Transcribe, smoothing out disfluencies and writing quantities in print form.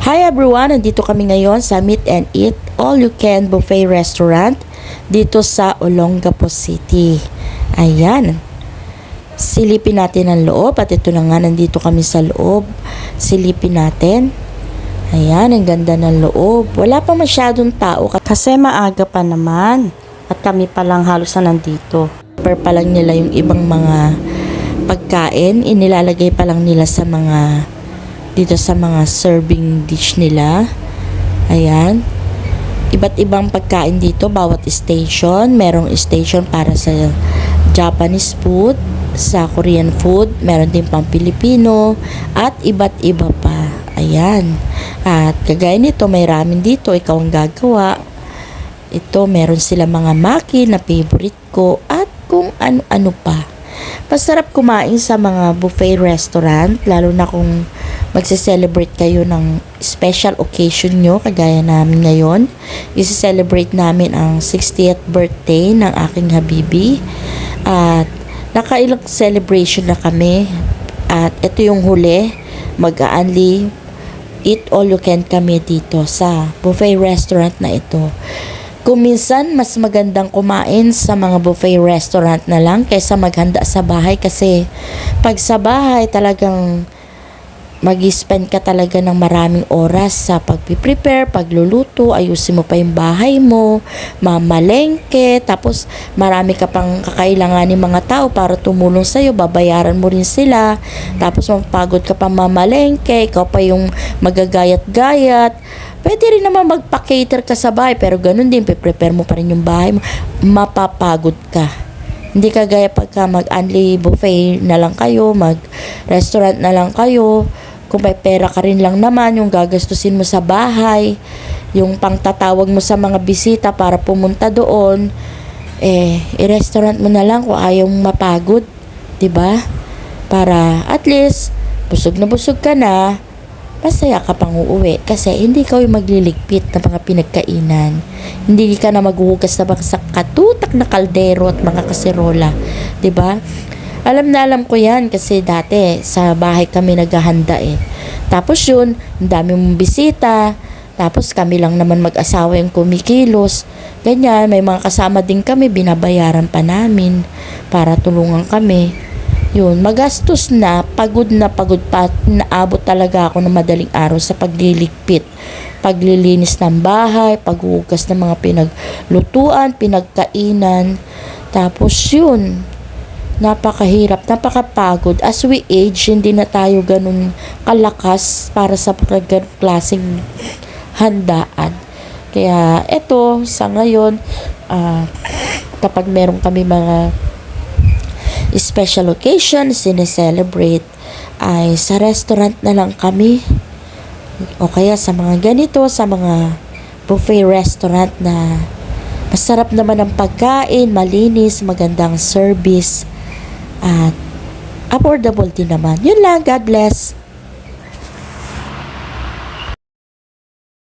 Hi everyone! Nandito kami ngayon sa Meet and Eat All You Can Buffet Restaurant dito sa Olongapo City. Ayan. Silipin natin ang loob at ito na nga, nandito kami sa loob. Silipin natin. Ayan, ang ganda ng loob. Wala pa masyadong tao kasi maaga pa naman. At kami pa lang halos na nandito. Prepare pa lang nila yung ibang mga pagkain. Inilalagay pa lang nila sa mga dito sa mga serving dish nila. Ayan. Iba't ibang pagkain dito, bawat station. Merong station para sa Japanese food, sa Korean food, meron din pang Pilipino, at iba't iba pa. Ayan. At kagaya nito, may ramen dito, ikaw ang gagawa. Ito, meron sila mga maki na favorite ko, at kung ano-ano pa. Masarap kumain sa mga buffet restaurant, lalo na kung magse-celebrate kayo ng special occasion nyo, kagaya namin ngayon. Isi-celebrate namin ang 60th birthday ng aking habibi. At nakailang celebration na kami. At ito yung huli, mag-only eat all you can kami dito sa buffet restaurant na ito. Kung minsan, mas magandang kumain sa mga buffet restaurant na lang kaysa maghanda sa bahay, kasi pag sa bahay talagang mag-spend ka talaga ng maraming oras sa pag-prepare, pagluluto, ayusin mo pa yung bahay mo, mamalengke, tapos marami ka pang kakailanganin mga tao para tumulong sa'yo, babayaran mo rin sila, tapos mapagod ka pa mamalengke, ikaw pa yung magagayat-gayat. Pwede rin naman magpa-cater ka sa bahay, pero ganun din, prepare mo pa rin yung bahay mo, mapapagod ka. Hindi kagaya pagka mag-only buffet na lang kayo, mag-restaurant na lang kayo, kung may pera ka rin lang naman, yung gagastusin mo sa bahay, yung pangtatawag mo sa mga bisita para pumunta doon, i-restaurant mo na lang kung ayaw mong mapagod, 'di ba? Para at least busog na busog ka na, masaya ka pang uuwi kasi hindi ka yung magliligpit ng mga pinagkainan. Hindi ka na maghuhugas na sa katutak na kaldero at mga kaserola, 'di ba? Alam na alam ko yan kasi dati sa bahay kami naghahanda eh. Tapos yun, ang dami mong bisita, tapos kami lang naman mag-asawa yung kumikilos. Ganyan, may mga kasama din kami, binabayaran pa namin para tulungan kami. Yun, magastos na pagod pa, naabot talaga ako ng madaling araw sa pagliligpit, paglilinis ng bahay, paghuhugas ng mga pinaglutuan, pinagkainan. Tapos yun, napakahirap, napakapagod. As we age, hindi na tayo ganun kalakas para sa klaseng handaan. Kaya eto, sa ngayon, kapag meron kami mga special occasion, sineselebrate, ay sa restaurant na lang kami. O kaya sa mga ganito, sa mga buffet restaurant na masarap naman ang pagkain, malinis, magandang service, at affordable din naman. Yun lang, God bless.